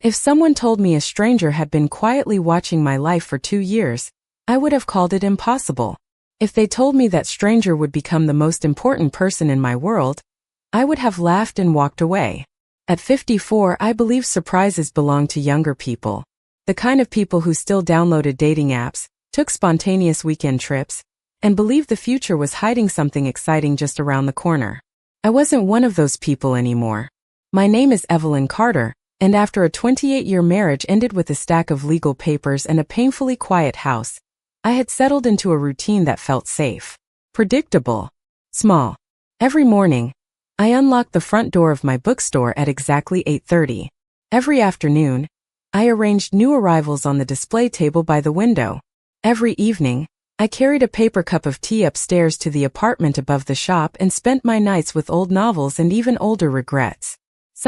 If someone told me a stranger had been quietly watching my life for 2 years, I would have called it impossible. If they told me that stranger would become the most important person in my world, I would have laughed and walked away. At 54, I believe surprises belong to younger people. The kind of people who still downloaded dating apps, took spontaneous weekend trips, and believed the future was hiding something exciting just around the corner. I wasn't one of those people anymore. My name is Evelyn Carter, and after a 28-year marriage ended with a stack of legal papers and a painfully quiet house, I had settled into a routine that felt safe, predictable, small. Every morning, I unlocked the front door of my bookstore at exactly 8:30. Every afternoon, I arranged new arrivals on the display table by the window. Every evening, I carried a paper cup of tea upstairs to the apartment above the shop and spent my nights with old novels and even older regrets.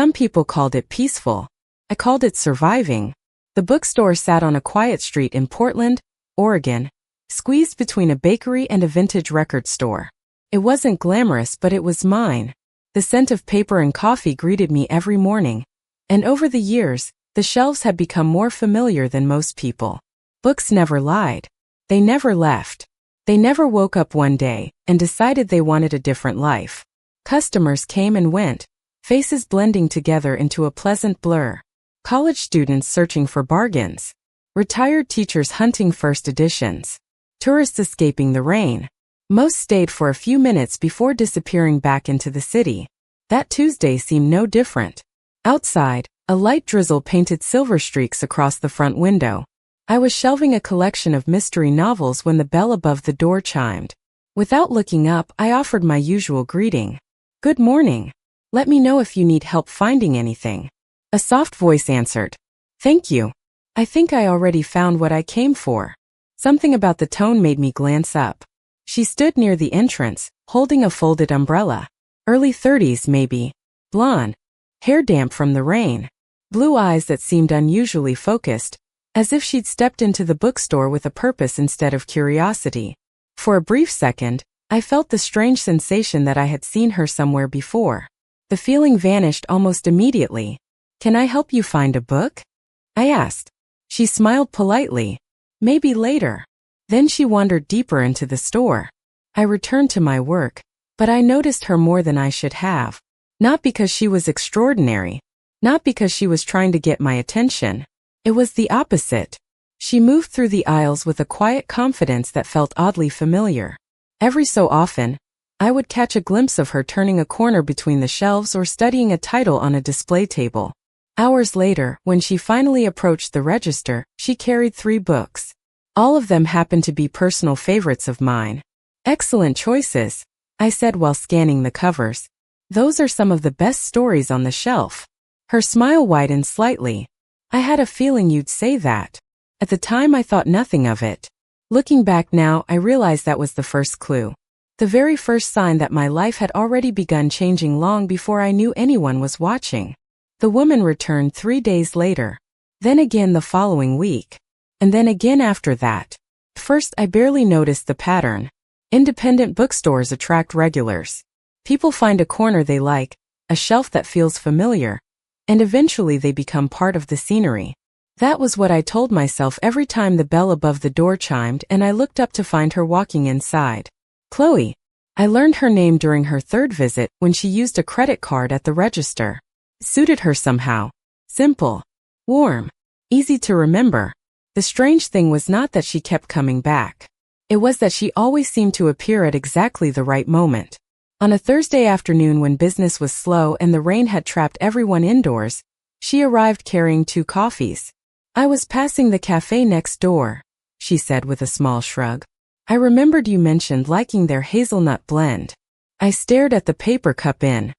Some people called it peaceful. I called it surviving. The bookstore sat on a quiet street in Portland, Oregon, squeezed between a bakery and a vintage record store. It wasn't glamorous, but it was mine. The scent of paper and coffee greeted me every morning, and over the years, the shelves had become more familiar than most people. Books never lied. They never left. They never woke up one day and decided they wanted a different life. Customers came and went, faces blending together into a pleasant blur. College students searching for bargains. Retired teachers hunting first editions. Tourists escaping the rain. Most stayed for a few minutes before disappearing back into the city. That Tuesday seemed no different. Outside, a light drizzle painted silver streaks across the front window. I was shelving a collection of mystery novels when the bell above the door chimed. Without looking up, I offered my usual greeting. "Good morning. Let me know if you need help finding anything." A soft voice answered. "Thank you. I think I already found what I came for." Something about the tone made me glance up. She stood near the entrance, holding a folded umbrella. Early 30s maybe. Blonde. Hair damp from the rain. Blue eyes that seemed unusually focused, as if she'd stepped into the bookstore with a purpose instead of curiosity. For a brief second, I felt the strange sensation that I had seen her somewhere before. The feeling vanished almost immediately. "Can I help you find a book?" I asked. She smiled politely. "Maybe later." Then she wandered deeper into the store. I returned to my work, but I noticed her more than I should have. Not because she was extraordinary. Not because she was trying to get my attention. It was the opposite. She moved through the aisles with a quiet confidence that felt oddly familiar. Every so often, I would catch a glimpse of her turning a corner between the shelves or studying a title on a display table. Hours later, when she finally approached the register, she carried 3 books. All of them happened to be personal favorites of mine. "Excellent choices," I said while scanning the covers. "Those are some of the best stories on the shelf." Her smile widened slightly. "I had a feeling you'd say that." At the time I thought nothing of it. Looking back now, I realized that was the first clue. The very first sign that my life had already begun changing long before I knew anyone was watching. The woman returned 3 days later. Then again the following week. And then again after that. First, I barely noticed the pattern. Independent bookstores attract regulars. People find a corner they like, a shelf that feels familiar, and eventually they become part of the scenery. That was what I told myself every time the bell above the door chimed and I looked up to find her walking inside. Chloe. I learned her name during her 3rd visit when she used a credit card at the register. It suited her somehow. Simple. Warm. Easy to remember. The strange thing was not that she kept coming back. It was that she always seemed to appear at exactly the right moment. On a Thursday afternoon when business was slow and the rain had trapped everyone indoors, she arrived carrying 2 coffees. "I was passing the cafe next door," she said with a small shrug. "I remembered you mentioned liking their hazelnut blend." I stared at the paper cup in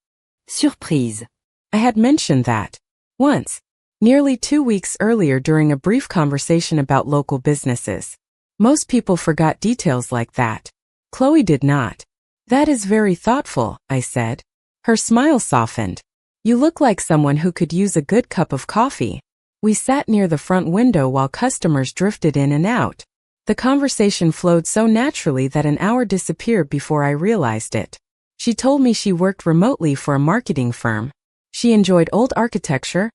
surprise. I had mentioned that once, nearly 2 weeks earlier during a brief conversation about local businesses. Most people forgot details like that. Chloe did not. "That is very thoughtful," I said. Her smile softened. "You look like someone who could use a good cup of coffee." We sat near the front window while customers drifted in and out. The conversation flowed so naturally that an hour disappeared before I realized it. She told me she worked remotely for a marketing firm. She enjoyed old architecture,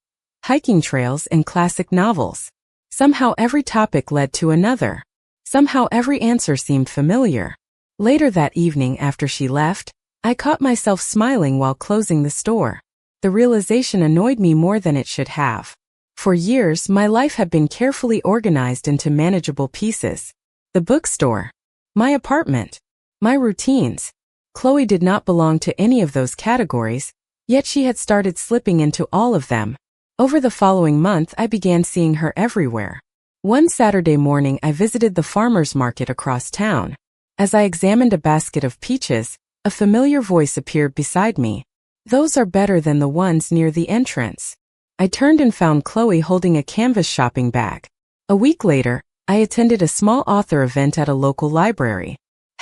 hiking trails, and classic novels. Somehow every topic led to another. Somehow every answer seemed familiar. Later that evening after she left, I caught myself smiling while closing the store. The realization annoyed me more than it should have. For years, my life had been carefully organized into manageable pieces. The bookstore, my apartment, my routines. Chloe did not belong to any of those categories, yet she had started slipping into all of them. Over the following month, I began seeing her everywhere. One Saturday morning, I visited the farmer's market across town. As I examined a basket of peaches, a familiar voice appeared beside me. "Those are better than the ones near the entrance." I turned and found Chloe holding a canvas shopping bag. A week later, I attended a small author event at a local library.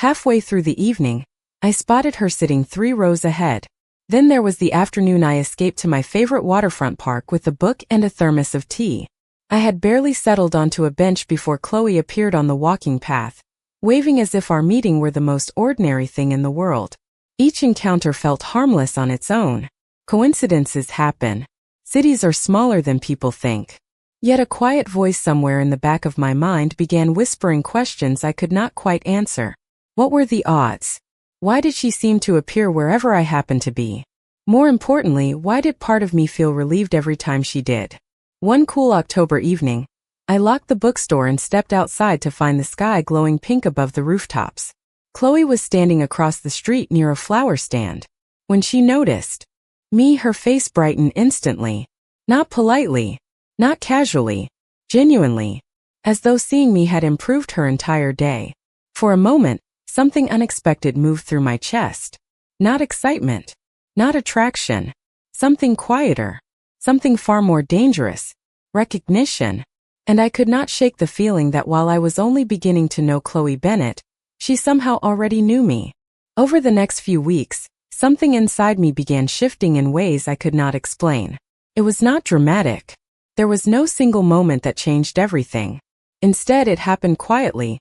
Halfway through the evening, I spotted her sitting 3 rows ahead. Then there was the afternoon I escaped to my favorite waterfront park with a book and a thermos of tea. I had barely settled onto a bench before Chloe appeared on the walking path, waving as if our meeting were the most ordinary thing in the world. Each encounter felt harmless on its own. Coincidences happen. Cities are smaller than people think. Yet a quiet voice somewhere in the back of my mind began whispering questions I could not quite answer. What were the odds? Why did she seem to appear wherever I happened to be? More importantly, why did part of me feel relieved every time she did? One cool October evening, I locked the bookstore and stepped outside to find the sky glowing pink above the rooftops. Chloe was standing across the street near a flower stand. When she noticed me, her face brightened instantly. Not politely, not casually, genuinely, as though seeing me had improved her entire day. For a moment, something unexpected moved through my chest. Not excitement, not attraction, something quieter, something far more dangerous, recognition. And I could not shake the feeling that while I was only beginning to know Chloe Bennett, she somehow already knew me. Over the next few weeks, something inside me began shifting in ways I could not explain. It was not dramatic. There was no single moment that changed everything. Instead, it happened quietly.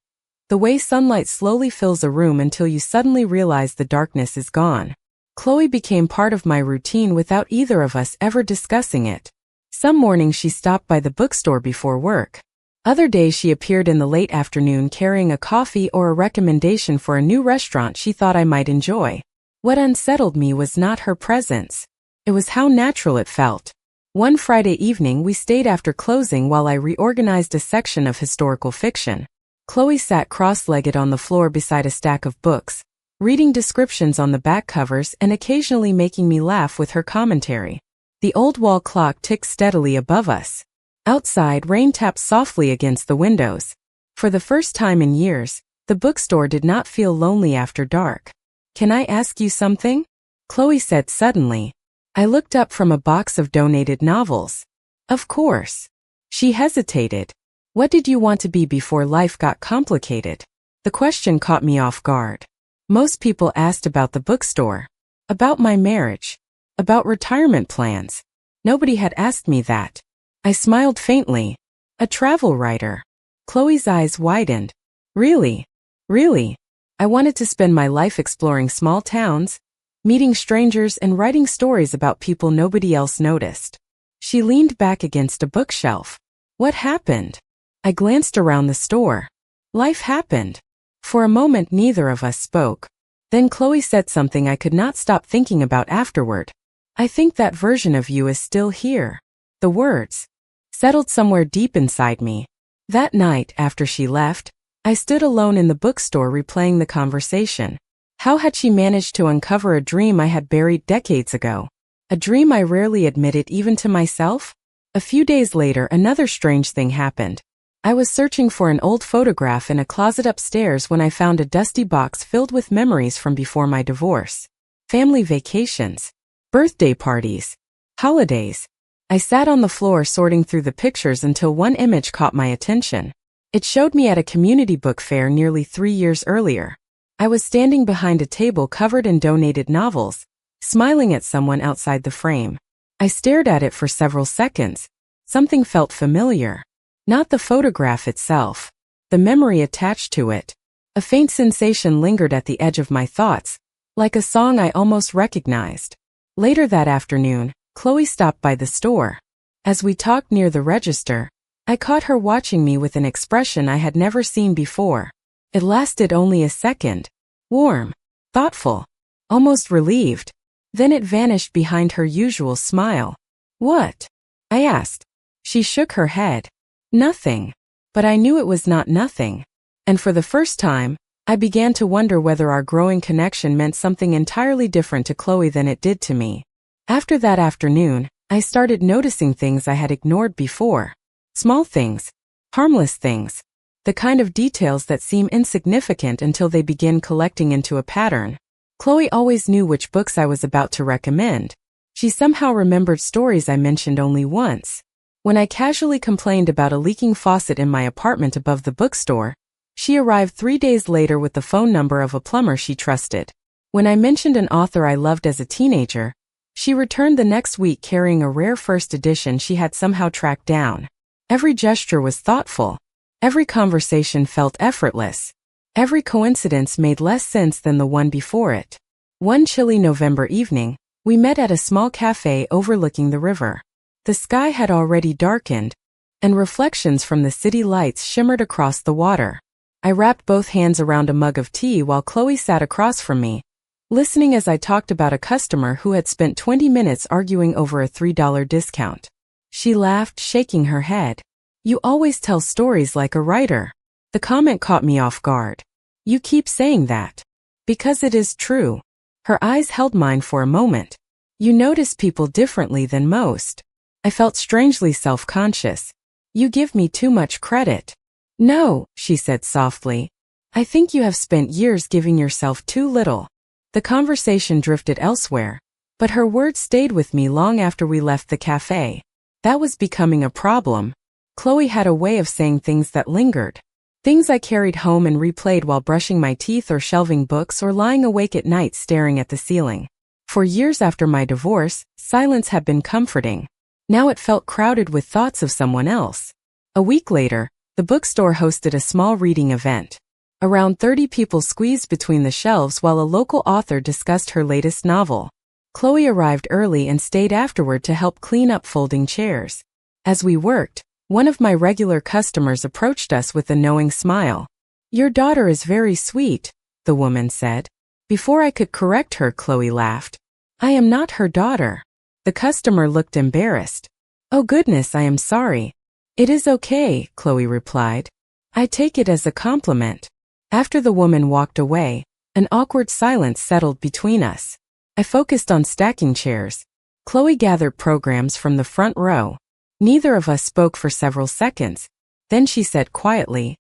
The way sunlight slowly fills a room until you suddenly realize the darkness is gone. Chloe became part of my routine without either of us ever discussing it. Some mornings she stopped by the bookstore before work. Other days she appeared in the late afternoon carrying a coffee or a recommendation for a new restaurant she thought I might enjoy. What unsettled me was not her presence. It was how natural it felt. One Friday evening we stayed after closing while I reorganized a section of historical fiction. Chloe sat cross-legged on the floor beside a stack of books, reading descriptions on the back covers and occasionally making me laugh with her commentary. The old wall clock ticked steadily above us. Outside, rain tapped softly against the windows. For the first time in years, the bookstore did not feel lonely after dark. "Can I ask you something?" Chloe said suddenly. I looked up from a box of donated novels. "Of course." She hesitated. "What did you want to be before life got complicated?" The question caught me off guard. Most people asked about the bookstore, about my marriage, about retirement plans. Nobody had asked me that. I smiled faintly. "A travel writer." Chloe's eyes widened. "Really? Really?" I wanted to spend my life exploring small towns, meeting strangers and writing stories about people nobody else noticed. She leaned back against a bookshelf. "What happened?" I glanced around the store. Life happened. For a moment neither of us spoke. Then Chloe said something I could not stop thinking about afterward. "I think that version of you is still here." The words settled somewhere deep inside me. That night, after she left, I stood alone in the bookstore replaying the conversation. How had she managed to uncover a dream I had buried decades ago? A dream I rarely admitted even to myself? A few days later, another strange thing happened. I was searching for an old photograph in a closet upstairs when I found a dusty box filled with memories from before my divorce. Family vacations, birthday parties, holidays. I sat on the floor sorting through the pictures until one image caught my attention. It showed me at a community book fair nearly 3 years earlier. I was standing behind a table covered in donated novels, smiling at someone outside the frame. I stared at it for several seconds. Something felt familiar. Not the photograph itself, the memory attached to it. A faint sensation lingered at the edge of my thoughts, like a song I almost recognized. Later that afternoon, Chloe stopped by the store. As we talked near the register, I caught her watching me with an expression I had never seen before. It lasted only a second. Warm, thoughtful, almost relieved. Then it vanished behind her usual smile. "What?" I asked. She shook her head. "Nothing." But I knew it was not nothing. And for the first time, I began to wonder whether our growing connection meant something entirely different to Chloe than it did to me. After that afternoon, I started noticing things I had ignored before. Small things, harmless things, the kind of details that seem insignificant until they begin collecting into a pattern. Chloe always knew which books I was about to recommend. She somehow remembered stories I mentioned only once. When I casually complained about a leaking faucet in my apartment above the bookstore, she arrived 3 days later with the phone number of a plumber she trusted. When I mentioned an author I loved as a teenager, she returned the next week carrying a rare first edition she had somehow tracked down. Every gesture was thoughtful. Every conversation felt effortless. Every coincidence made less sense than the one before it. One chilly November evening, we met at a small cafe overlooking the river. The sky had already darkened, and reflections from the city lights shimmered across the water. I wrapped both hands around a mug of tea while Chloe sat across from me, listening as I talked about a customer who had spent 20 minutes arguing over a $3 discount. She laughed, shaking her head. "You always tell stories like a writer." The comment caught me off guard. "You keep saying that." "Because it is true." Her eyes held mine for a moment. "You notice people differently than most." I felt strangely self-conscious. "You give me too much credit." "No," she said softly. "I think you have spent years giving yourself too little." The conversation drifted elsewhere, but her words stayed with me long after we left the cafe. That was becoming a problem. Chloe had a way of saying things that lingered. Things I carried home and replayed while brushing my teeth or shelving books or lying awake at night staring at the ceiling. For years after my divorce, silence had been comforting. Now it felt crowded with thoughts of someone else. A week later, the bookstore hosted a small reading event. Around 30 people squeezed between the shelves while a local author discussed her latest novel. Chloe arrived early and stayed afterward to help clean up folding chairs. As we worked, one of my regular customers approached us with a knowing smile. "Your daughter is very sweet," the woman said. Before I could correct her, Chloe laughed. "I am not her daughter." The customer looked embarrassed. "Oh goodness, I am sorry." "It is okay," Chloe replied. "I take it as a compliment." After the woman walked away, an awkward silence settled between us. I focused on stacking chairs. Chloe gathered programs from the front row. Neither of us spoke for several seconds. Then she said quietly,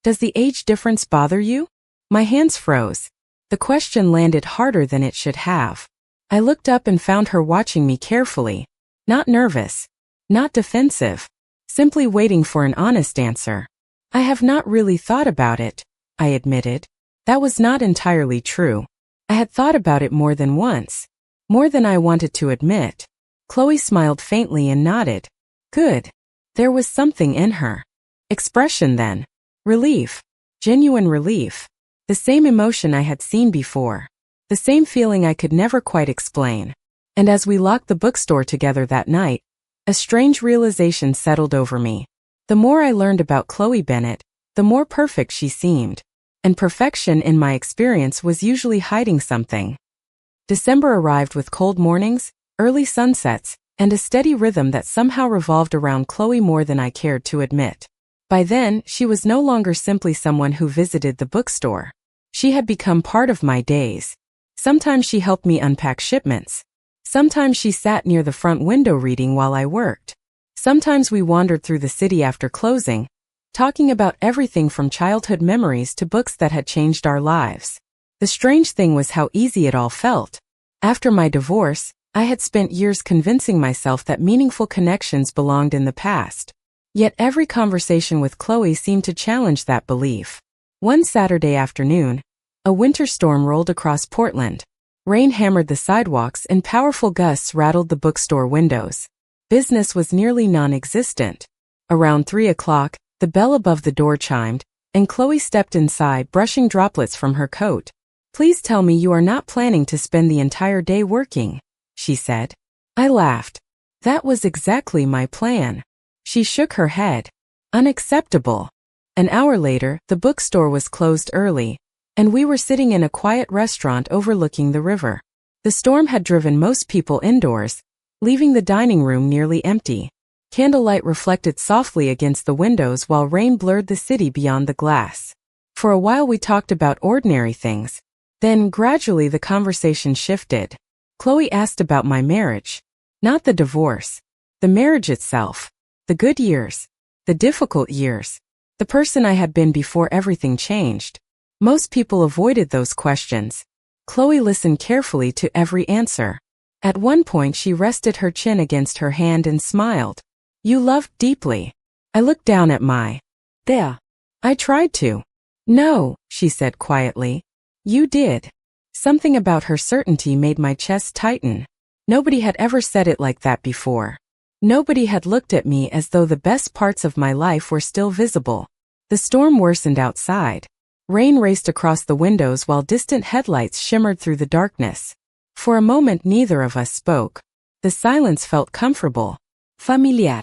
"Does the age difference bother you?" My hands froze. The question landed harder than it should have. I looked up and found her watching me carefully. Not nervous. Not defensive. Simply waiting for an honest answer. "I have not really thought about it," I admitted. That was not entirely true. I had thought about it more than once. More than I wanted to admit. Chloe smiled faintly and nodded. Good. There was something in her expression then. Relief. Genuine relief. The same emotion I had seen before. The same feeling I could never quite explain. And as we locked the bookstore together that night, a strange realization settled over me. The more I learned about Chloe Bennett, the more perfect she seemed. And perfection, in my experience, was usually hiding something. December arrived with cold mornings, early sunsets, and a steady rhythm that somehow revolved around Chloe more than I cared to admit. By then, she was no longer simply someone who visited the bookstore. She had become part of my days. Sometimes she helped me unpack shipments. Sometimes she sat near the front window reading while I worked. Sometimes we wandered through the city after closing, talking about everything from childhood memories to books that had changed our lives. The strange thing was how easy it all felt. After my divorce, I had spent years convincing myself that meaningful connections belonged in the past. Yet every conversation with Chloe seemed to challenge that belief. One Saturday afternoon, a winter storm rolled across Portland. Rain hammered the sidewalks and powerful gusts rattled the bookstore windows. Business was nearly non-existent. Around 3 o'clock, the bell above the door chimed, and Chloe stepped inside, brushing droplets from her coat. "Please tell me you are not planning to spend the entire day working," she said. I laughed. That was exactly my plan. She shook her head. Unacceptable. An hour later, the bookstore was closed early, and we were sitting in a quiet restaurant overlooking the river. The storm had driven most people indoors, leaving the dining room nearly empty. Candlelight reflected softly against the windows while rain blurred the city beyond the glass. For a while we talked about ordinary things. Then, gradually the conversation shifted. Chloe asked about my marriage. Not the divorce. The marriage itself. The good years. The difficult years. The person I had been before everything changed. Most people avoided those questions. Chloe listened carefully to every answer. At one point she rested her chin against her hand and smiled. You loved deeply. I looked down at my there. I tried to. No, she said quietly. You did. Something about her certainty made my chest tighten. Nobody had ever said it like that before. Nobody had looked at me as though the best parts of my life were still visible. The storm worsened outside. Rain raced across the windows while distant headlights shimmered through the darkness. For a moment neither of us spoke. The silence felt comfortable. Familiar.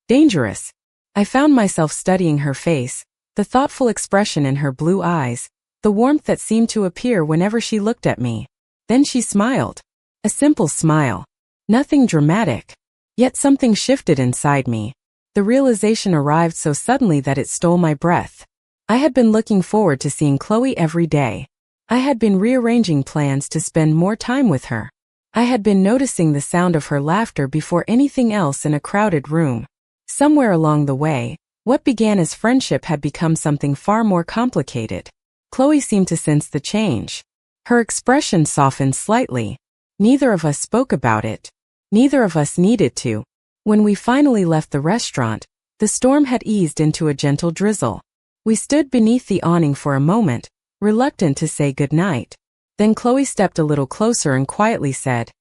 Dangerous. I found myself studying her face, the thoughtful expression in her blue eyes, the warmth that seemed to appear whenever she looked at me. Then she smiled. A simple smile. Nothing dramatic. Yet something shifted inside me. The realization arrived so suddenly that it stole my breath. I had been looking forward to seeing Chloe every day. I had been rearranging plans to spend more time with her. I had been noticing the sound of her laughter before anything else in a crowded room. Somewhere along the way, what began as friendship had become something far more complicated. Chloe seemed to sense the change. Her expression softened slightly. Neither of us spoke about it. Neither of us needed to. When we finally left the restaurant, the storm had eased into a gentle drizzle. We stood beneath the awning for a moment, reluctant to say goodnight. Then Chloe stepped a little closer and quietly said,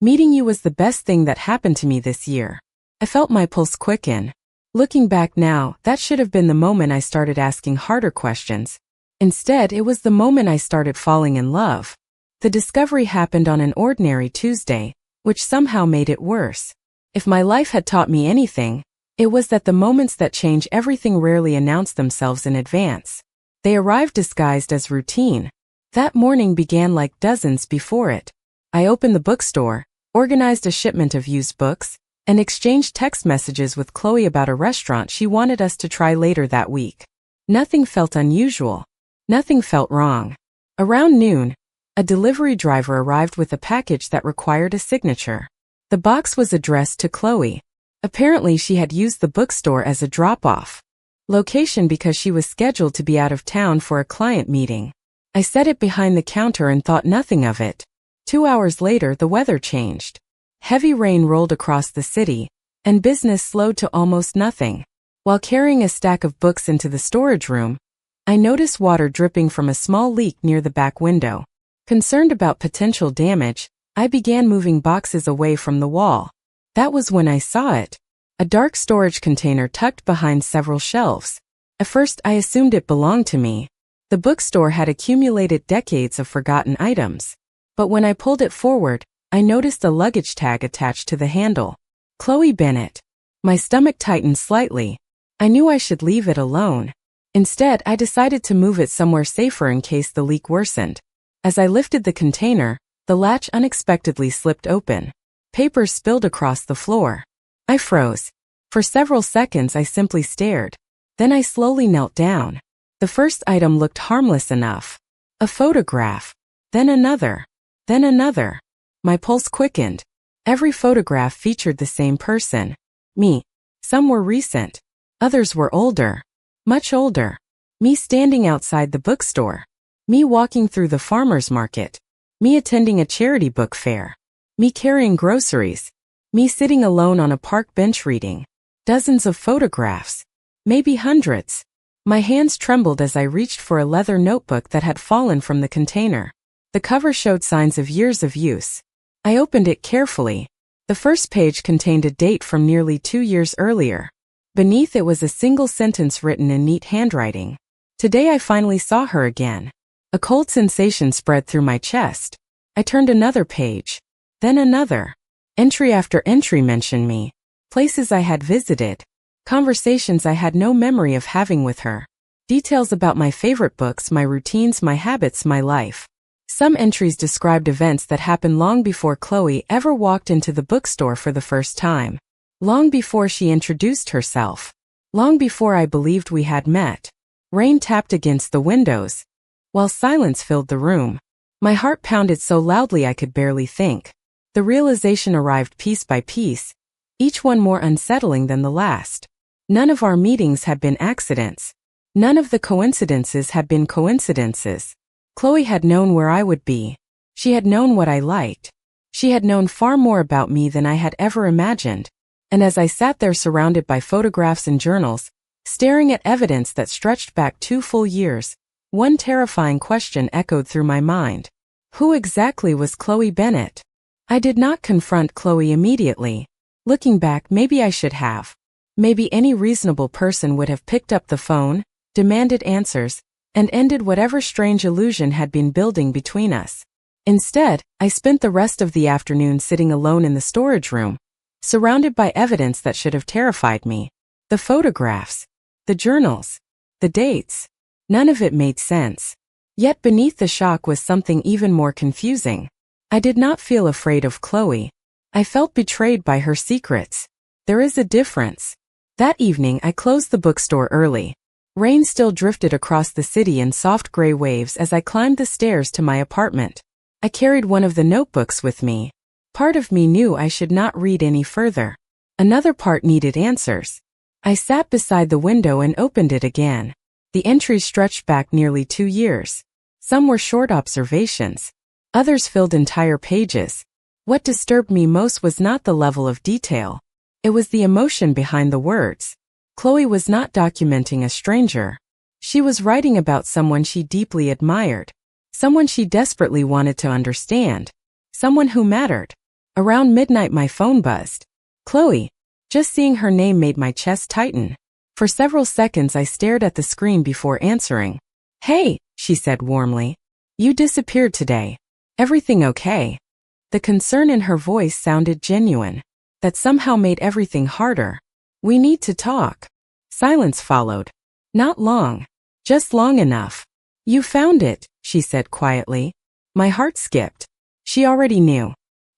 "Meeting you was the best thing that happened to me this year." I felt my pulse quicken. Looking back now, that should have been the moment I started asking harder questions. Instead, it was the moment I started falling in love. The discovery happened on an ordinary Tuesday, which somehow made it worse. If my life had taught me anything, it was that the moments that change everything rarely announce themselves in advance. They arrived disguised as routine. That morning began like dozens before it. I opened the bookstore, organized a shipment of used books, and exchanged text messages with Chloe about a restaurant she wanted us to try later that week. Nothing felt unusual. Nothing felt wrong. Around noon, a delivery driver arrived with a package that required a signature. The box was addressed to Chloe. Apparently she had used the bookstore as a drop-off location because she was scheduled to be out of town for a client meeting. I set it behind the counter and thought nothing of it. 2 hours later, the weather changed. Heavy rain rolled across the city, and business slowed to almost nothing. While carrying a stack of books into the storage room, I noticed water dripping from a small leak near the back window. Concerned about potential damage, I began moving boxes away from the wall. That was when I saw it. A dark storage container tucked behind several shelves. At first I assumed it belonged to me. The bookstore had accumulated decades of forgotten items. But when I pulled it forward, I noticed a luggage tag attached to the handle. Chloe Bennett. My stomach tightened slightly. I knew I should leave it alone. Instead, I decided to move it somewhere safer in case the leak worsened. As I lifted the container, the latch unexpectedly slipped open. Paper spilled across the floor. I froze. For several seconds I simply stared. Then I slowly knelt down. The first item looked harmless enough. A photograph. Then another. Then another. My pulse quickened. Every photograph featured the same person. Me. Some were recent. Others were older. Much older. Me standing outside the bookstore. Me walking through the farmer's market. Me attending a charity book fair. Me carrying groceries. Me sitting alone on a park bench reading. Dozens of photographs. Maybe hundreds. My hands trembled as I reached for a leather notebook that had fallen from the container. The cover showed signs of years of use. I opened it carefully. The first page contained a date from nearly 2 years earlier. Beneath it was a single sentence written in neat handwriting. Today I finally saw her again. A cold sensation spread through my chest. I turned another page. Then another. Entry after entry mentioned me. Places I had visited. Conversations I had no memory of having with her. Details about my favorite books, my routines, my habits, my life. Some entries described events that happened long before Chloe ever walked into the bookstore for the first time. Long before she introduced herself. Long before I believed we had met. Rain tapped against the windows, while silence filled the room. My heart pounded so loudly I could barely think. The realization arrived piece by piece, each one more unsettling than the last. None of our meetings had been accidents. None of the coincidences had been coincidences. Chloe had known where I would be. She had known what I liked. She had known far more about me than I had ever imagined. And as I sat there surrounded by photographs and journals, staring at evidence that stretched back 2 full years, one terrifying question echoed through my mind. Who exactly was Chloe Bennett? I did not confront Chloe immediately. Looking back, maybe I should have. Maybe any reasonable person would have picked up the phone, demanded answers, and ended whatever strange illusion had been building between us. Instead, I spent the rest of the afternoon sitting alone in the storage room, surrounded by evidence that should have terrified me. The photographs, the journals, the dates. None of it made sense. Yet beneath the shock was something even more confusing. I did not feel afraid of Chloe. I felt betrayed by her secrets. There is a difference. That evening I closed the bookstore early. Rain still drifted across the city in soft gray waves as I climbed the stairs to my apartment. I carried one of the notebooks with me. Part of me knew I should not read any further. Another part needed answers. I sat beside the window and opened it again. The entries stretched back nearly 2 years. Some were short observations. Others filled entire pages. What disturbed me most was not the level of detail. It was the emotion behind the words. Chloe was not documenting a stranger. She was writing about someone she deeply admired. Someone she desperately wanted to understand. Someone who mattered. Around midnight my phone buzzed. Chloe. Just seeing her name made my chest tighten. For several seconds I stared at the screen before answering. Hey, she said warmly. You disappeared today. Everything okay? The concern in her voice sounded genuine. That somehow made everything harder. We need to talk. Silence followed. Not long. Just long enough. You found it, she said quietly. My heart skipped. She already knew.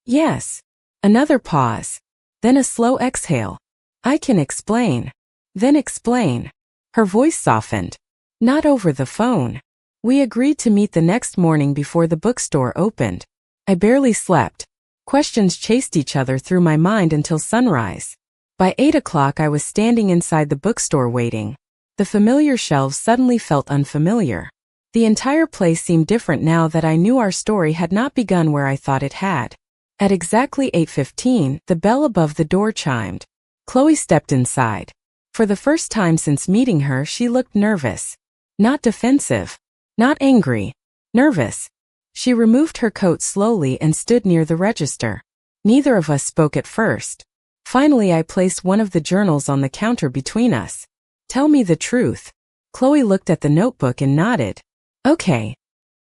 Yes. Another pause. Then a slow exhale. I can explain. Then explain. Her voice softened. Not over the phone. We agreed to meet the next morning before the bookstore opened. I barely slept. Questions chased each other through my mind until sunrise. By 8 o'clock I was standing inside the bookstore waiting. The familiar shelves suddenly felt unfamiliar. The entire place seemed different now that I knew our story had not begun where I thought it had. At exactly 8:15, the bell above the door chimed. Chloe stepped inside. For the first time since meeting her, she looked nervous. Not defensive. Not angry. Nervous. She removed her coat slowly and stood near the register. Neither of us spoke at first. Finally, I placed one of the journals on the counter between us. Tell me the truth. Chloe looked at the notebook and nodded. Okay.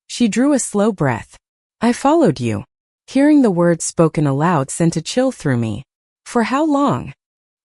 She drew a slow breath. I followed you. Hearing the words spoken aloud sent a chill through me. For how long?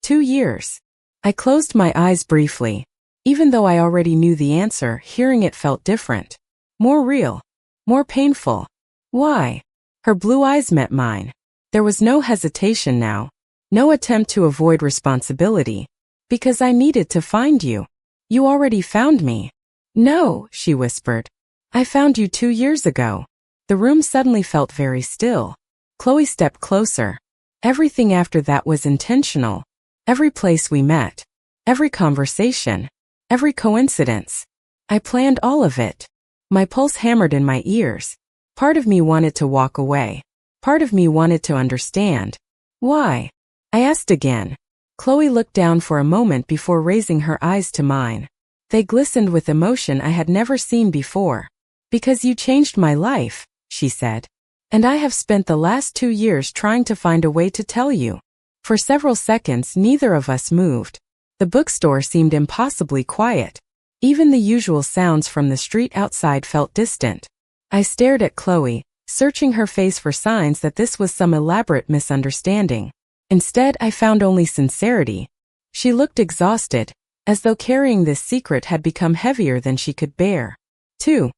2 years. I closed my eyes briefly. Even though I already knew the answer, hearing it felt different. More real. More painful. Why? Her blue eyes met mine. There was no hesitation now. No attempt to avoid responsibility. Because I needed to find you. You already found me. No, she whispered. I found you 2 years ago. The room suddenly felt very still. Chloe stepped closer. Everything after that was intentional. Every place we met. Every conversation. Every coincidence. I planned all of it. My pulse hammered in my ears. Part of me wanted to walk away. Part of me wanted to understand. Why? I asked again. Chloe looked down for a moment before raising her eyes to mine. They glistened with emotion I had never seen before. Because you changed my life, she said. And I have spent the last 2 years trying to find a way to tell you. For several seconds, neither of us moved. The bookstore seemed impossibly quiet. Even the usual sounds from the street outside felt distant. I stared at Chloe, searching her face for signs that this was some elaborate misunderstanding. Instead, I found only sincerity. She looked exhausted, as though carrying this secret had become heavier than she could bear. 2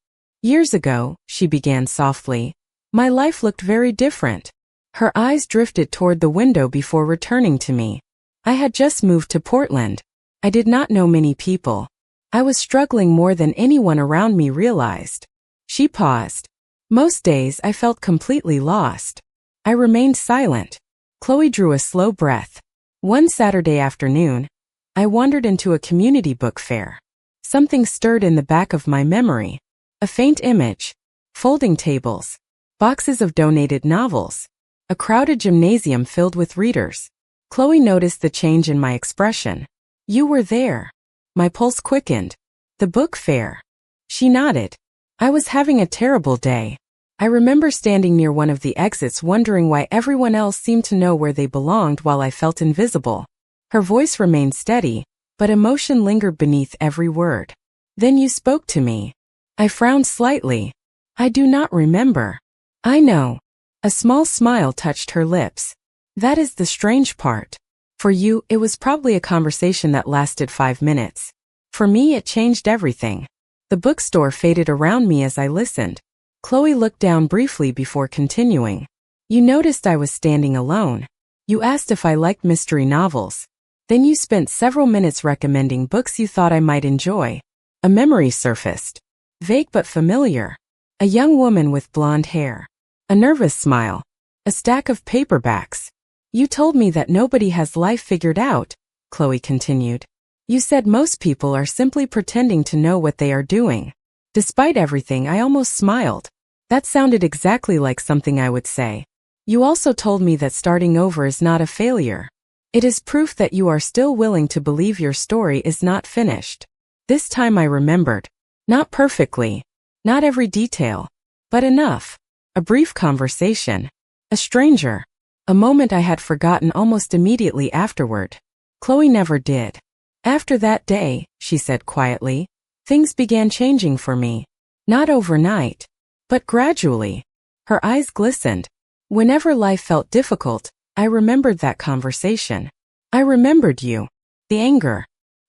years ago, she began softly, my life looked very different. Her eyes drifted toward the window before returning to me. I had just moved to Portland. I did not know many people. I was struggling more than anyone around me realized. She paused. Most days I felt completely lost. I remained silent. Chloe drew a slow breath. One Saturday afternoon, I wandered into a community book fair. Something stirred in the back of my memory. A faint image. Folding tables. Boxes of donated novels. A crowded gymnasium filled with readers. Chloe noticed the change in my expression. You were there. My pulse quickened. The book fair. She nodded. I was having a terrible day. I remember standing near one of the exits wondering why everyone else seemed to know where they belonged while I felt invisible. Her voice remained steady, but emotion lingered beneath every word. Then you spoke to me. I frowned slightly. I do not remember. I know. A small smile touched her lips. That is the strange part. For you, it was probably a conversation that lasted 5 minutes. For me, it changed everything. The bookstore faded around me as I listened. Chloe looked down briefly before continuing. You noticed I was standing alone. You asked if I liked mystery novels. Then you spent several minutes recommending books you thought I might enjoy. A memory surfaced. Vague but familiar. A young woman with blonde hair. A nervous smile. A stack of paperbacks. You told me that nobody has life figured out, Chloe continued. You said most people are simply pretending to know what they are doing. Despite everything, I almost smiled. That sounded exactly like something I would say. You also told me that starting over is not a failure. It is proof that you are still willing to believe your story is not finished. This time I remembered. Not perfectly. Not every detail. But enough. A brief conversation. A stranger. A moment I had forgotten almost immediately afterward. Chloe never did. After that day, she said quietly, things began changing for me. Not overnight, but gradually. Her eyes glistened. Whenever life felt difficult, I remembered that conversation. I remembered you. The anger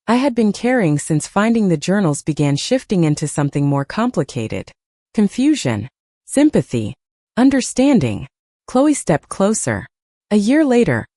I had been carrying since finding the journals began shifting into something more complicated. Confusion. Sympathy. Understanding. Chloe stepped closer. A year later,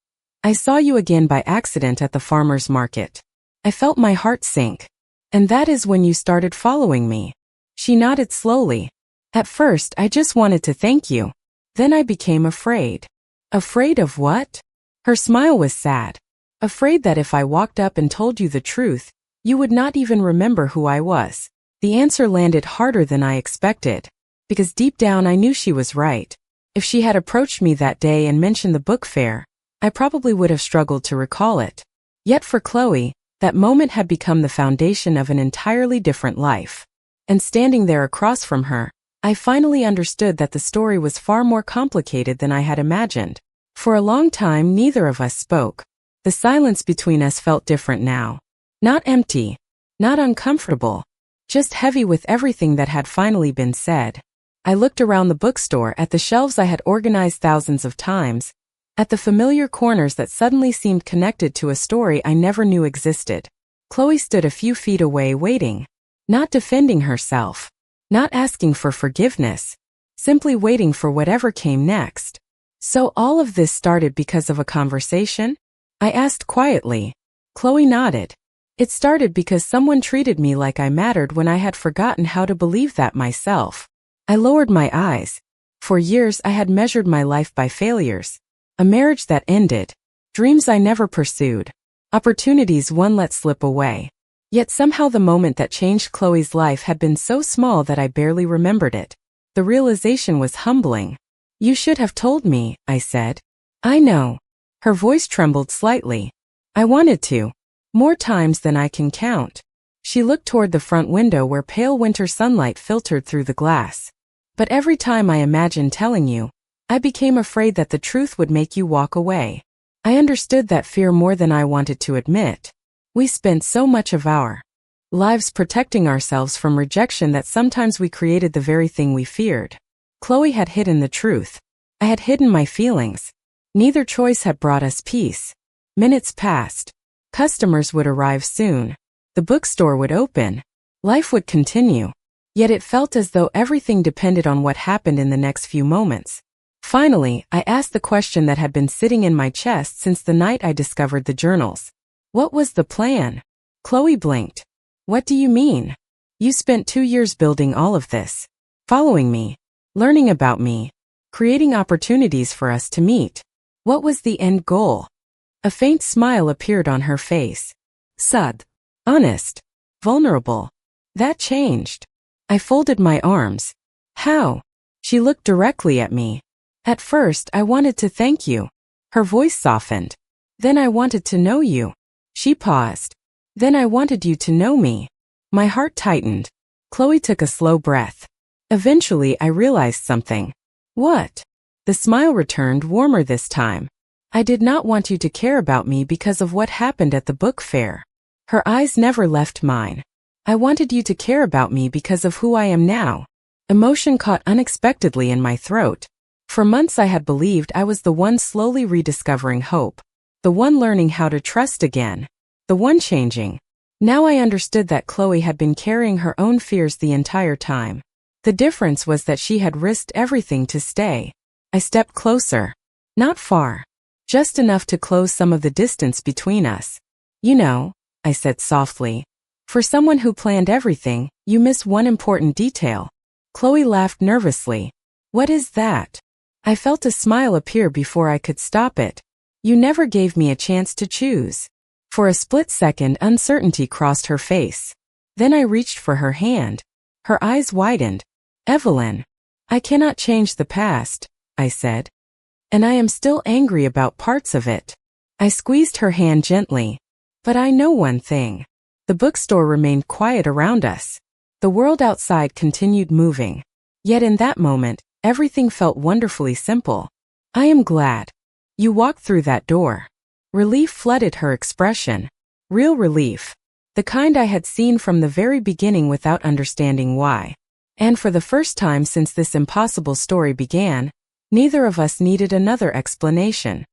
I saw you again by accident at the farmer's market. I felt my heart sink. And that is when you started following me. She nodded slowly. At first, I just wanted to thank you. Then I became afraid. Afraid of what? Her smile was sad. Afraid that if I walked up and told you the truth, you would not even remember who I was. The answer landed harder than I expected. Because deep down I knew she was right. If she had approached me that day and mentioned the book fair, I probably would have struggled to recall it. Yet for Chloe, that moment had become the foundation of an entirely different life. And standing there across from her, I finally understood that the story was far more complicated than I had imagined. For a long time, neither of us spoke. The silence between us felt different now. Not empty, not uncomfortable, just heavy with everything that had finally been said. I looked around the bookstore at the shelves I had organized thousands of times, at the familiar corners that suddenly seemed connected to a story I never knew existed. Chloe stood a few feet away waiting, not defending herself, not asking for forgiveness, simply waiting for whatever came next. So all of this started because of a conversation? I asked quietly. Chloe nodded. It started because someone treated me like I mattered when I had forgotten how to believe that myself. I lowered my eyes. For years I had measured my life by failures. A marriage that ended. Dreams I never pursued. Opportunities one let slip away. Yet somehow the moment that changed Chloe's life had been so small that I barely remembered it. The realization was humbling. You should have told me, I said. I know. Her voice trembled slightly. I wanted to. More times than I can count. She looked toward the front window where pale winter sunlight filtered through the glass. But every time I imagined telling you, I became afraid that the truth would make you walk away. I understood that fear more than I wanted to admit. We spent so much of our lives protecting ourselves from rejection that sometimes we created the very thing we feared. Chloe had hidden the truth. I had hidden my feelings. Neither choice had brought us peace. Minutes passed. Customers would arrive soon. The bookstore would open. Life would continue. Yet it felt as though everything depended on what happened in the next few moments. Finally, I asked the question that had been sitting in my chest since the night I discovered the journals. What was the plan? Chloe blinked. What do you mean? You spent 2 years building all of this. Following me. Learning about me. Creating opportunities for us to meet. What was the end goal? A faint smile appeared on her face. Sad. Honest. Vulnerable. That changed. I folded my arms. How? She looked directly at me. At first, I wanted to thank you. Her voice softened. Then I wanted to know you. She paused. Then I wanted you to know me. My heart tightened. Chloe took a slow breath. Eventually, I realized something. What? The smile returned, warmer this time. I did not want you to care about me because of what happened at the book fair. Her eyes never left mine. I wanted you to care about me because of who I am now. Emotion caught unexpectedly in my throat. For months I had believed I was the one slowly rediscovering hope. The one learning how to trust again. The one changing. Now I understood that Chloe had been carrying her own fears the entire time. The difference was that she had risked everything to stay. I stepped closer. Not far. Just enough to close some of the distance between us. You know, I said softly. For someone who planned everything, you miss one important detail. Chloe laughed nervously. What is that? I felt a smile appear before I could stop it. You never gave me a chance to choose. For a split second, uncertainty crossed her face. Then I reached for her hand. Her eyes widened. Evelyn, I cannot change the past, I said. And I am still angry about parts of it. I squeezed her hand gently. But I know one thing. The bookstore remained quiet around us. The world outside continued moving. Yet in that moment, everything felt wonderfully simple. I am glad. You walked through that door. Relief flooded her expression. Real relief. The kind I had seen from the very beginning without understanding why. And for the first time since this impossible story began, neither of us needed another explanation.